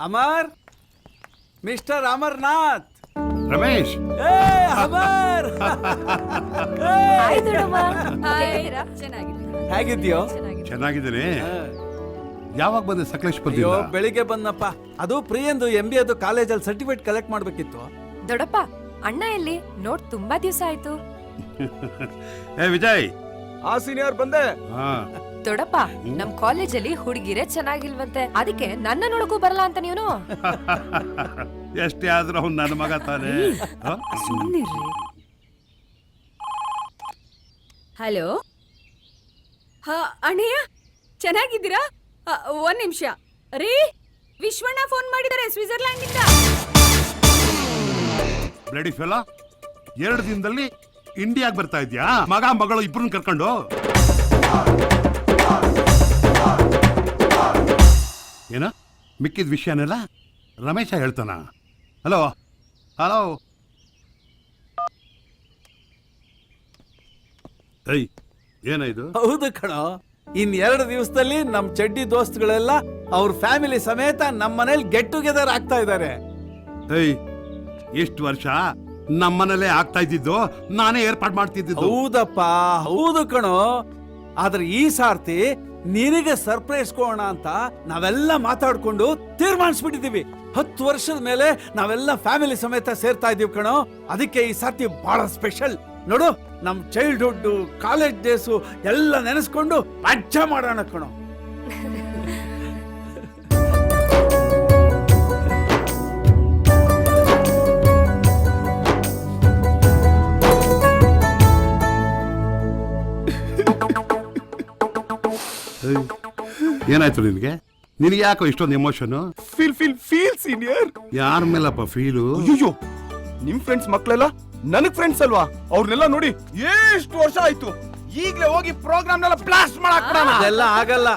Amar, mister amaranth. Ramesh, ಏ Amar, hi ದೊಡ್ಡಮ್ಮ. ಹೇಗಿದ್ಯೋ? ಚೆನ್ನಾಗಿದ್ದೀನಿ. ಯಾವಾಗ ಬಂದೆ ಅಯ್ಯೋ, ಸಕಲೇಶ್ಪುರದಿಂದ? ಬೆಳಿಗ್ಗೆ ಬಂದಪ್ಪ. ಅದು ಪ್ರಿಯಂದು MBA ಅದು ಕಾಲೇಜಲ್ಲಿ ಸರ್ಟಿಫಿಕೇಟ್ ಕಲೆಕ್ಟ್ ಮಾಡ್ಬೇಕಿತ್ತು. ದೊಡ್ಡಪ್ಪ, ಅಣ್ಣ ಎಲ್ಲಿ? ನೋಡ್ ತುಂಬಾ ದಿವಸ ಆಯ್ತು. ಏ ವಿಜಯ್. ಆ ಸೀನಿಯರ್ ಬಂದೆ. ಹಾ. ದೊಡ್ಡಪ್ಪ, ನಮ್ ಕಾಲೇಜಲ್ಲಿ ಹುಡುಗಿರೇ ಚೆನ್ನಾಗಿಲ್ವಂತೆ, ಅದಕ್ಕೆ ನನ್ನ ನೋಡಕ್ಕೂ ಬರಲ್ಲ ಅಂತ ನೀನು. ಎಷ್ಟೇ ಆದ್ರೂ ಅವ್ನು ನನ್ನ ಮಗ ತಾನೇ. ಹಲೋ. ಅಣ್ಣಯ್ಯ ಚೆನ್ನಾಗಿದ್ದೀರಾ? ಒಂದ್ ನಿಮಿಷ ರೀ, ವಿಶ್ವಣ್ಣ ಫೋನ್ ಮಾಡಿದ್ದಾರೆ ಸ್ವಿಟ್ಜರ್ಲ್ಯಾಂಡ್ ಇಂದ. ಬ್ಲಡಿ ಫೆಲೋ, 2 ದಿನದಲ್ಲಿ ಇಂಡಿಯಾಗ್ ಬರ್ತಾ ಇದ್ಯಾ? ಮಗ ಮಗಳು ಇಬ್ರನ್ನ ಕರ್ಕೊಂಡು. ಏನ ಮಿಕ್ಕಿದ ವಿಷಯನೆಲ್ಲ ರಮೇಶ ಹೇಳ್ತಾನ? Hello hello. ಏಯ್, ಏನಾಯ್ತು? ಹೌದು ಕಣೋ, ಇನ್ 2 ದಿವಸದಲ್ಲಿ ನಮ್ ಚಡ್ಡಿ ದೋಸ್ತುಗಳೆಲ್ಲ ಅವ್ರ ಫ್ಯಾಮಿಲಿ ಸಮೇತ ನಮ್ಮ ಮನೇಲಿ ಗೆಟ್ ಟುಗೆದರ್ ಆಗ್ತಾ ಇದ್ದಾರೆ. ಏಯ್, ಇಷ್ಟು ವರ್ಷ ನಮ್ಮನೇಲೆ ಆಗ್ತಾ ಇದ್ದಿದ್ದು, ನಾನೇ ಏರ್ಪಾಡು ಮಾಡ್ತಿದ್ದು. ಹೌದಪ್ಪ, ಹೌದು ಕಣೋ. ಆದ್ರೆ ಈ ಸಾರ್ತಿ ನಿನಗೆ ಸರ್ಪ್ರೈಸ್ ಕೊಡೋಣ ಅಂತ ನಾವೆಲ್ಲ ಮಾತಾಡ್ಕೊಂಡು ತೀರ್ಮಾನಿಸ್ಬಿಟ್ಟಿದೀವಿ. 10 ವರ್ಷದ ಮೇಲೆ ನಾವೆಲ್ಲ ಫ್ಯಾಮಿಲಿ ಸಮೇತ ಸೇರ್ತಾ ಇದೀವಿ ಕಣೋ. ಅದಕ್ಕೆ ಈ ಸಾರ್ತಿ ಬಹಳ ಸ್ಪೆಷಲ್. ನೋಡು, ನಮ್ ಚೈಲ್ಡ್ಹುಡ್, ಕಾಲೇಜ್ ಡೇಸು ಎಲ್ಲ ನೆನೆಸ್ಕೊಂಡು ಮಜ್ಜಾ ಮಾಡೋಣ ಕಣೋ. ಏನಾಯ್ತು ನಿನಗೆ? ನಿನಗೆ ಯಾಕೋ ಇಷ್ಟೊಂದು ಎಮೋಷನ್? Feel senior. ಯಾರ ಮೇಲಪ್ಪ ಫೀಲು? ಅಯ್ಯೋ, ನಿಮ್ ಫ್ರೆಂಡ್ಸ್ ಮಕ್ಳೆಲ್ಲ ನನಗ್ ಫ್ರೆಂಡ್ಸ್ ಅಲ್ವಾ? ಅವ್ರನ್ನೆಲ್ಲ ನೋಡಿ ಎಷ್ಟು ವರ್ಷ ಆಯ್ತು. ಈಗ್ಲೇ ಹೋಗಿ ಪ್ರೋಗ್ರಾಮ್ನೆಲ್ಲ ಬ್ಲಾಸ್ಟ್ ಮಾಡಕ್ ಬಿಡೋಣ. ಅದೆಲ್ಲ ಆಗಲ್ಲ.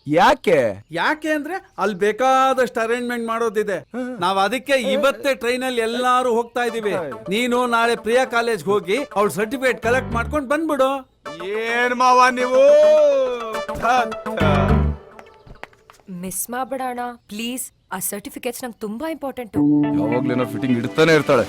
ಯಾಕೆ? ಯಾಕೆ ಅಂದ್ರೆ ಅಲ್ಲಿ ಬೇಕಾದಷ್ಟು ಅರೇಂಜ್ಮೆಂಟ್ ಮಾಡೋದಿದೆ. ನಾವ್ ಅದಕ್ಕೆ ಇವತ್ತೇ ಟ್ರೈನ್ ಅಲ್ಲಿ ಎಲ್ಲಾರು ಹೋಗ್ತಾ ಇದೀವಿ. ನೀನು ನಾಳೆ ಪ್ರಿಯಾ ಕಾಲೇಜ್ ಹೋಗಿ ಅವ್ಳ ಸರ್ಟಿಫಿಕೇಟ್ ಕಲೆಕ್ಟ್ ಮಾಡ್ಕೊಂಡು ಬಂದ್ಬಿಡು. ಏನ್ ಮಾವ ನೀವು? ಮಿಸ್ ಮಾಡ್ಬೇಡ ಅಣ್ಣ ಪ್ಲೀಸ್. ಆ ಸರ್ಟಿಫಿಕೇಟ್ಸ್ ನಂಗೆ ತುಂಬಾ ಇಂಪಾರ್ಟೆಂಟ್. ಯಾವಾಗ್ಲೇನೋ ಫಿಟ್ಟಿಂಗ್ ಇಡ್ತಾನೆ ಇರ್ತಾಳೆ.